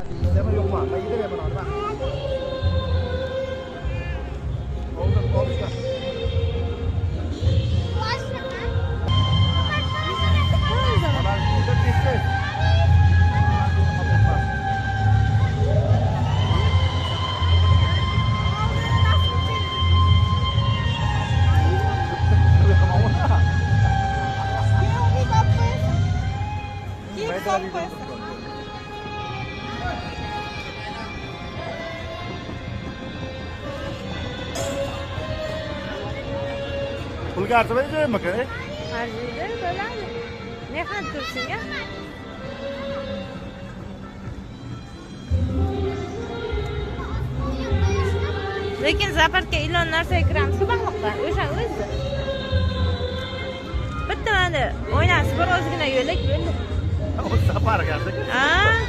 Yiyeceğim yok mu? Ben giderim hemen orada. Oldu, oldu. Hemen gidip gideceğiz. Pulga artmayı görüyor musun? Harcıydı böyle. Ne kadar dursun ya? Lekin zapartga ilon narsa kiramiz barmoqqa. O'sha o'zi. Bitta mana o'ynasi bir ozgina yo'lak bo'ldi. O sapar geldik. Ha?